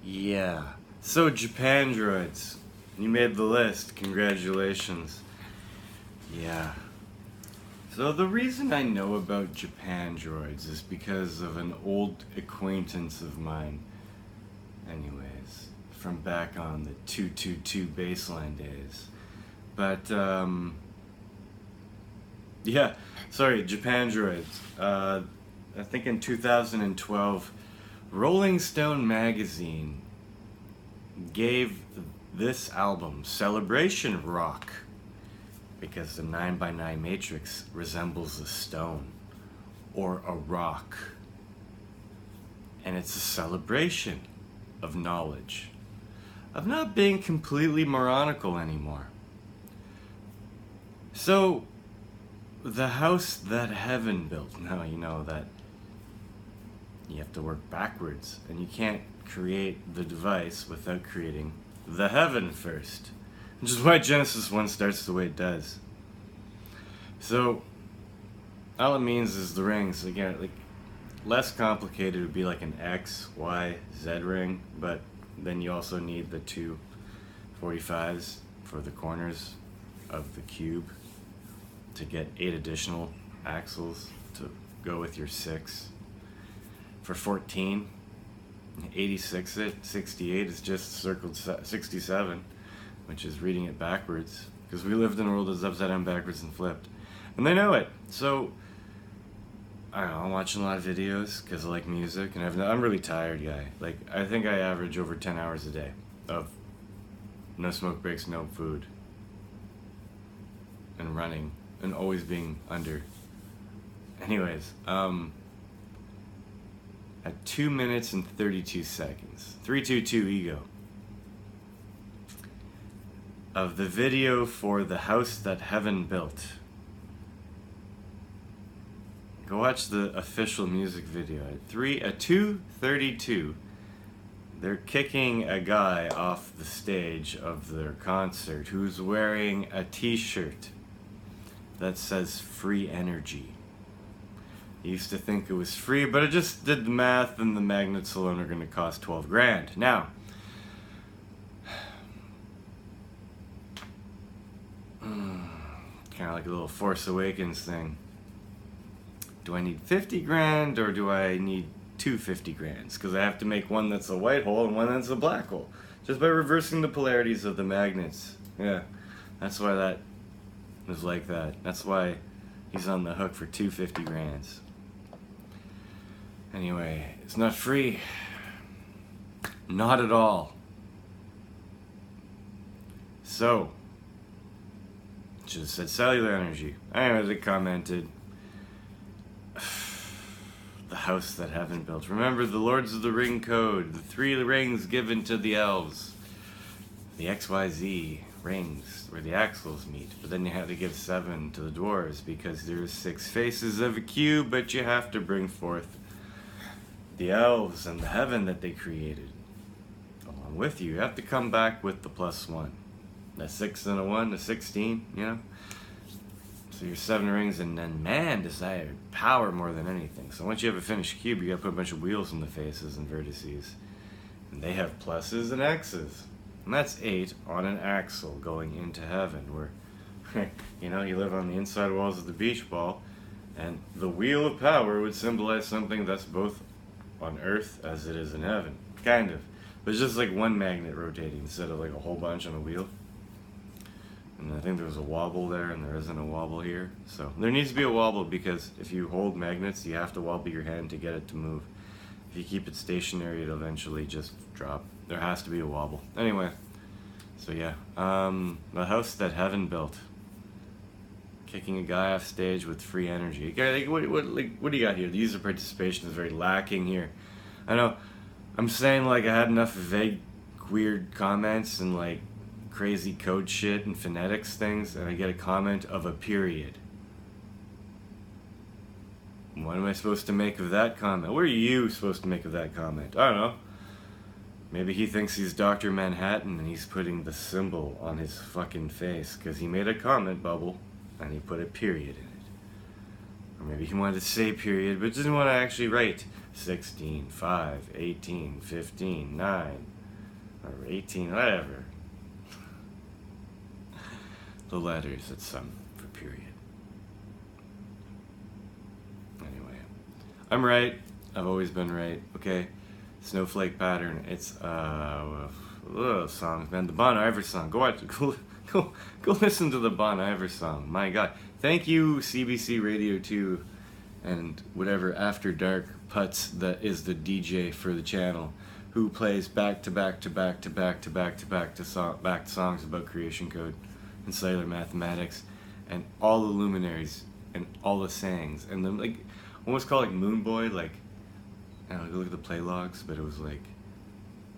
Yeah. So, Japandroids, you made the list. Congratulations. Yeah. So, the reason I know about Japandroids is because of an old acquaintance of mine. Anyways, from back on the 222 baseline days. But, yeah. Sorry, Japandroids. I think in 2012, Rolling Stone magazine gave this album Celebration Rock because the 9x9 matrix resembles a stone or a rock, and it's a celebration of knowledge, of not being completely moronical anymore. So, the house that heaven built, now you know that you have to work backwards, and you can't create the device without creating the heaven first, which is why Genesis 1 starts the way it does. So, all it means is the rings. Again, like, less complicated would be like an X, Y, Z ring, but then you also need the two 45s for the corners of the cube to get 8 additional axles to go with your 6. For 14, 86 68 is just circled 67, which is reading it backwards, because we lived in a world that's upside down, backwards, and flipped. And they know it. So, I don't know, I'm watching a lot of videos because I like music, and I'm a really tired guy. Like, I think I average over 10 hours a day of no smoke breaks, no food, and running, and always being under. Anyways, at 2 minutes and 32 seconds, 322 ego, of the video for the house that heaven built. Go watch the official music video. At 2:32, they're kicking a guy off the stage of their concert who's wearing a t-shirt that says free energy. I used to think it was free, but I just did the math, and the magnets alone are going to cost 12 grand. Now, kind of like a little Force Awakens thing. Do I need 50 grand, or do I need 250 grands? Because I have to make one that's a white hole and one that's a black hole, just by reversing the polarities of the magnets. Yeah, that's why that was like that. That's why he's on the hook for 250 grands. Anyway, it's not free. Not at all. So, just said cellular energy. Anyway, they commented, the house that heaven built. Remember the Lords of the Ring code, the 3 rings given to the elves. The XYZ rings where the axles meet, but then you have to give 7 to the dwarves because there's 6 faces of a cube, but you have to bring forth the elves and the heaven that they created along with you. You have to come back with the +1. A 6 and a 1, a 16, you know? So your 7 rings, and then man desired power more than anything. So once you have a finished cube, you gotta put a bunch of wheels in the faces and vertices. And they have pluses and X's. And that's 8 on an axle going into heaven, where, you know, you live on the inside walls of the beach ball, and the wheel of power would symbolize something that's both on earth as it is in heaven. Kind of. But it's just like one magnet rotating instead of like a whole bunch on a wheel. And I think there was a wobble there, and there isn't a wobble here. So there needs to be a wobble, because if you hold magnets, you have to wobble your hand to get it to move. If you keep it stationary, it'll eventually just drop. There has to be a wobble. Anyway, so yeah, the house that heaven built. Kicking a guy off stage with free energy. What do you got here? The user participation is very lacking here. I know, I'm saying like I had enough vague, weird comments and like crazy code shit and phonetics things, and I get a comment of a period. What am I supposed to make of that comment? What are you supposed to make of that comment? I don't know. Maybe he thinks he's Dr. Manhattan and he's putting the symbol on his fucking face because he made a comment bubble and he put a period in it. Or maybe he wanted to say period, but didn't want to actually write 16, 5, 18, 15, 9, or 18, whatever. The letters that sum for period. Anyway, I'm right. I've always been right. Okay, snowflake pattern. It's songs, man. The Bon Iver song. Go watch. Go listen to the Bon Iver song. My God. Thank you, CBC Radio 2, and whatever After Dark Putz that is the DJ for the channel, who plays back to back to back to back to back to back to songs about creation code and cellular mathematics, and all the luminaries and all the sayings, and then like almost called like Moon Boy, like I don't know, look at the play logs, but it was like,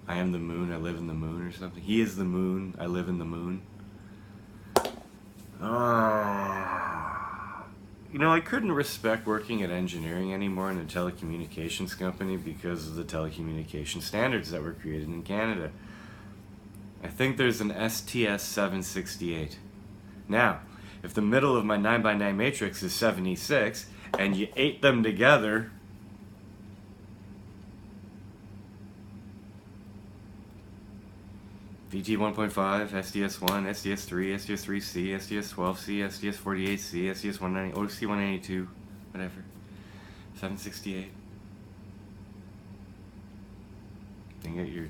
I am the moon, I live in the moon or something. He is the moon, I live in the moon. You know, I couldn't respect working at engineering anymore in a telecommunications company because of the telecommunication standards that were created in Canada. I think there's an STS 768. Now, if the middle of my 9x9 matrix is 76 and you ate them together, VT 1.5, SDS1, SDS3, SDS3C, SDS12C, SDS48C, SDS190, OC192, whatever. 768. Then you get your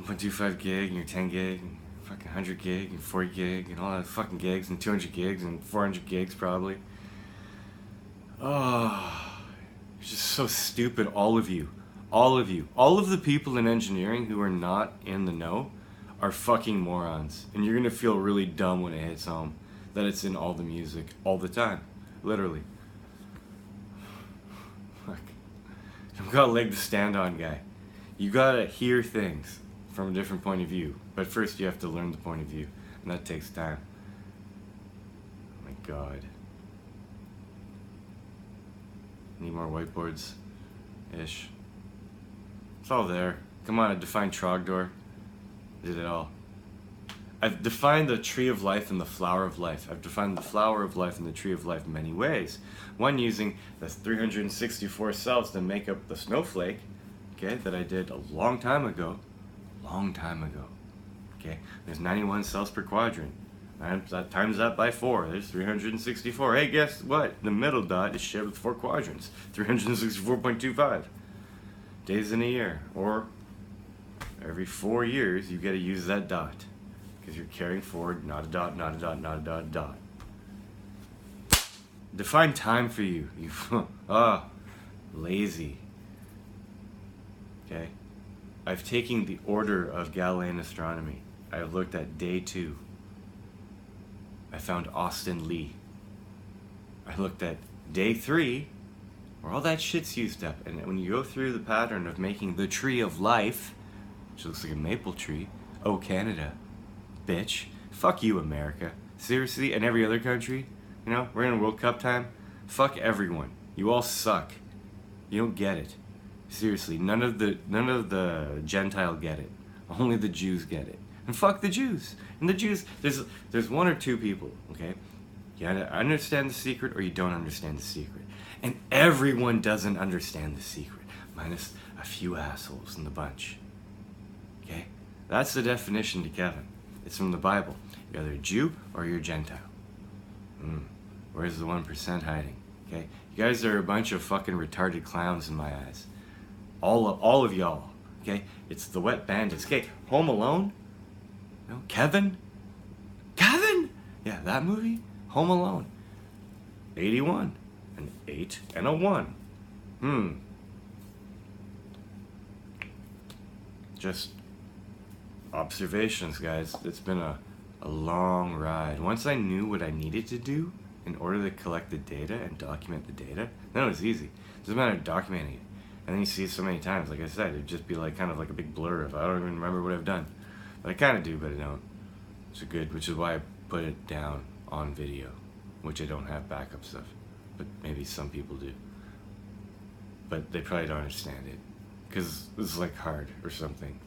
1.25 gig and your 10 gig and fucking 100 gig and 40 gig and all that fucking gigs and 200 gigs and 400 gigs probably. Oh, it's just so stupid, all of you. All of you, all of the people in engineering who are not in the know are fucking morons. And you're gonna feel really dumb when it hits home that it's in all the music, all the time. Literally. Fuck. I've got a leg to stand on, guy. You gotta hear things from a different point of view. But first you have to learn the point of view. And that takes time. Oh my God. Need more whiteboards-ish. It's all there. Come on, I defined Trogdor. Did it all. I've defined the tree of life and the flower of life. I've defined the flower of life and the tree of life in many ways. One using the 364 cells that make up the snowflake, okay, that I did a long time ago. Okay, there's 91 cells per quadrant. Times that by 4, there's 364. Hey, guess what? The middle dot is shared with 4 quadrants. 364.25. Days in a year, or every 4 years you got to use that dot because you're carrying forward not a dot, not a dot, not a dot, a dot. Define time for you. You lazy. Okay, I've taken the order of Galilean astronomy. I've looked at day 2. I found Austin Lee. I looked at day 3. Where all that shit's used up, and when you go through the pattern of making the tree of life, which looks like a maple tree, oh Canada, bitch, fuck you America, seriously, and every other country, you know, we're in World Cup time, fuck everyone, you all suck, you don't get it, seriously, none of the Gentile get it, only the Jews get it, and fuck the Jews, and the Jews, there's 1 or 2 people, okay, you either understand the secret or you don't understand the secret. And everyone doesn't understand the secret, minus a few assholes in the bunch. Okay? That's the definition to Kevin. It's from the Bible. You're either a Jew or you're a Gentile. Where's the 1% hiding? Okay? You guys are a bunch of fucking retarded clowns in my eyes. All of y'all. Okay? It's the wet bandits. Okay, Home Alone? No? Kevin? Kevin? Yeah, that movie? Home Alone. 81. An 8 and a 1. Just observations, guys. It's been a long ride. Once I knew what I needed to do in order to collect the data and document the data, then it was easy. It doesn't matter documenting it. And then you see it so many times, like I said, it'd just be like kind of like a big blur if I don't even remember what I've done. But I kind of do, but I don't. It's good, which is why I put it down on video, which I don't have backups of. But maybe some people do. But they probably don't understand it. Because it's like hard or something.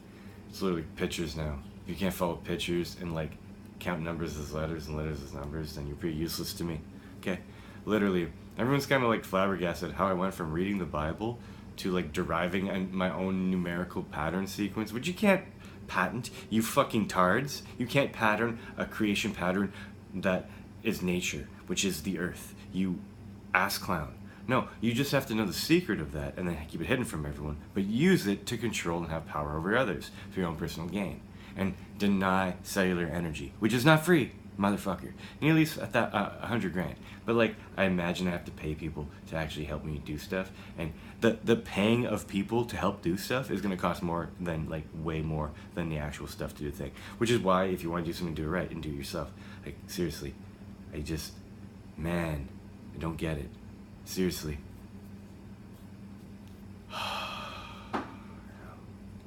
It's literally pictures now. If you can't follow pictures and like count numbers as letters and letters as numbers, then you're pretty useless to me. Okay, literally, everyone's kind of like flabbergasted how I went from reading the Bible to like deriving my own numerical pattern sequence, which you can't patent, you fucking tards. You can't pattern a creation pattern that is nature, which is the earth. You ass clown. No, you just have to know the secret of that and then keep it hidden from everyone, but use it to control and have power over others for your own personal gain. And deny cellular energy, which is not free, motherfucker. And at least at that 100 grand. But like, I imagine I have to pay people to actually help me do stuff, and the paying of people to help do stuff is going to cost more than, like, way more than the actual stuff to do the thing. Which is why if you want to do something, do it right and do it yourself. Like, seriously, man, I don't get it. Seriously.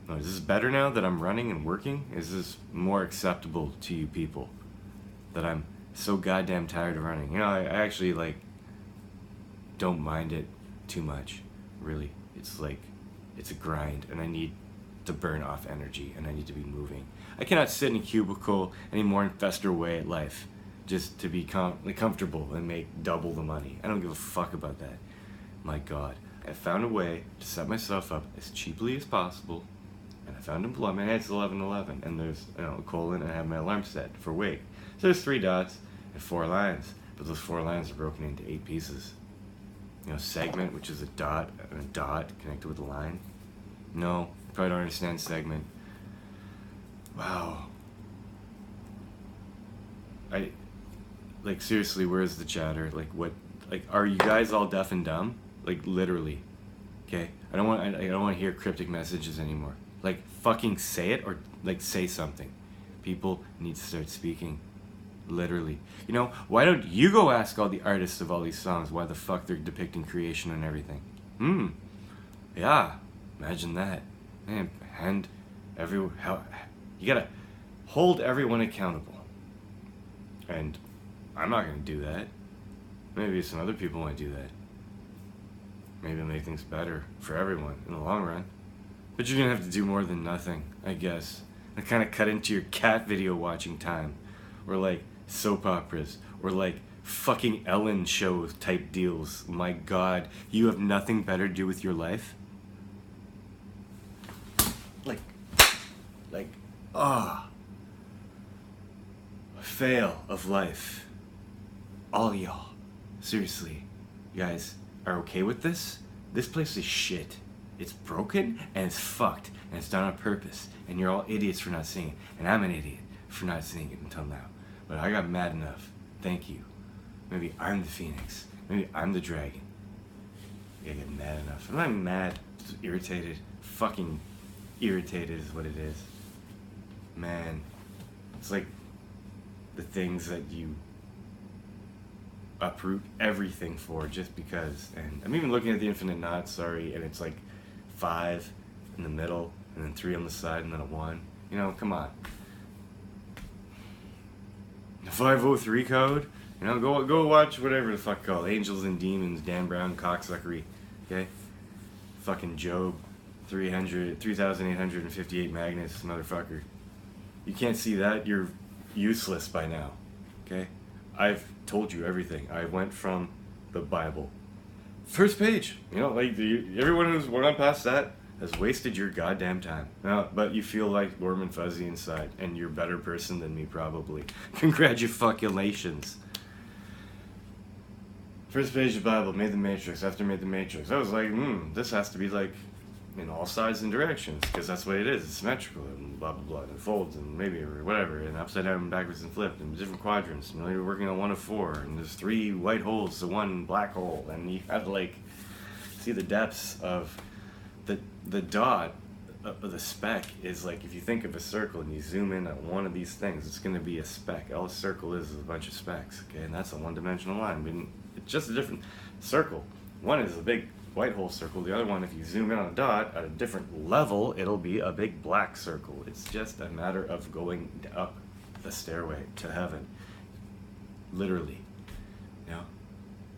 No, is this better now that I'm running and working? Is this more acceptable to you people? That I'm so goddamn tired of running. You know, I actually, like, don't mind it too much, really. It's like, it's a grind, and I need to burn off energy, and I need to be moving. I cannot sit in a cubicle anymore and fester away at life just to be comfortable and make double the money. I don't give a fuck about that. My God. I found a way to set myself up as cheaply as possible, and I found employment. It's 11:11, and there's, you know, a colon, and I have my alarm set for wake. So there's 3 dots and 4 lines, but those 4 lines are broken into 8 pieces. You know, segment, which is a dot and a dot connected with a line. No, you probably don't understand segment. Wow. Like, seriously, where's the chatter? Like, what? Like, are you guys all deaf and dumb? Like, literally. Okay? I don't want to hear cryptic messages anymore. Like, fucking say it, or like say something. People need to start speaking. Literally. You know, why don't you go ask all the artists of all these songs why the fuck they're depicting creation and everything? Yeah. Imagine that. Man, you gotta hold everyone accountable. And I'm not gonna do that. Maybe some other people might do that. Maybe it'll make things better for everyone in the long run. But you're gonna have to do more than nothing, I guess. And kind of cut into your cat video watching time. Or like soap operas. Or like fucking Ellen show type deals. My God, you have nothing better to do with your life? Fail of life. All y'all. Seriously. You guys are okay with this? This place is shit. It's broken and it's fucked and it's done on purpose. And you're all idiots for not seeing it. And I'm an idiot for not seeing it until now. But I got mad enough. Thank you. Maybe I'm the phoenix. Maybe I'm the dragon. I get mad enough. I'm not mad. Just irritated. Fucking irritated is what it is. Man. It's like the things that you uproot everything for just because. And I'm even looking at the infinite knot, sorry, and it's like 5 in the middle, and then 3 on the side, and then a 1. You know, come on. The 503 code, you know, go watch whatever the fuck called, Angels and Demons, Dan Brown cocksuckery, okay? Fucking Job, 3,858 Magnus, motherfucker. You can't see that, you're useless by now, okay? I've told you everything. I went from the Bible. First page, you know, like everyone who's gone past that has wasted your goddamn time. No, but you feel like warm and fuzzy inside, and you're a better person than me probably. Congratulations. First page of the Bible, made the Matrix, after made the Matrix. I was like, this has to be like in all sides and directions, because that's what it is. It's symmetrical, and blah, blah, blah, and it folds, and maybe, or whatever, and upside down, and backwards, and flipped, and different quadrants, and you're working on 1 of 4, and there's 3 white holes to 1 black hole, and you have to, like, see the depths of the dot of the speck is like, if you think of a circle, and you zoom in on one of these things, it's going to be a speck. All a circle is a bunch of specks, okay, and that's a one-dimensional line. I mean, it's just a different circle. One is a big white hole circle. The other one, if you zoom in on a dot at a different level, it'll be a big black circle. It's just a matter of going up the stairway to heaven. Literally. You know?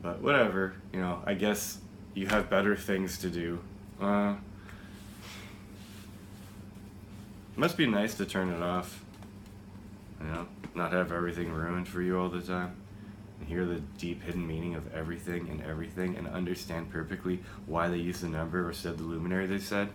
But whatever, you know, I guess you have better things to do. It must be nice to turn it off. You know? Not have everything ruined for you all the time. and hear the deep hidden meaning of everything and understand perfectly why they used the number or said the luminary they said?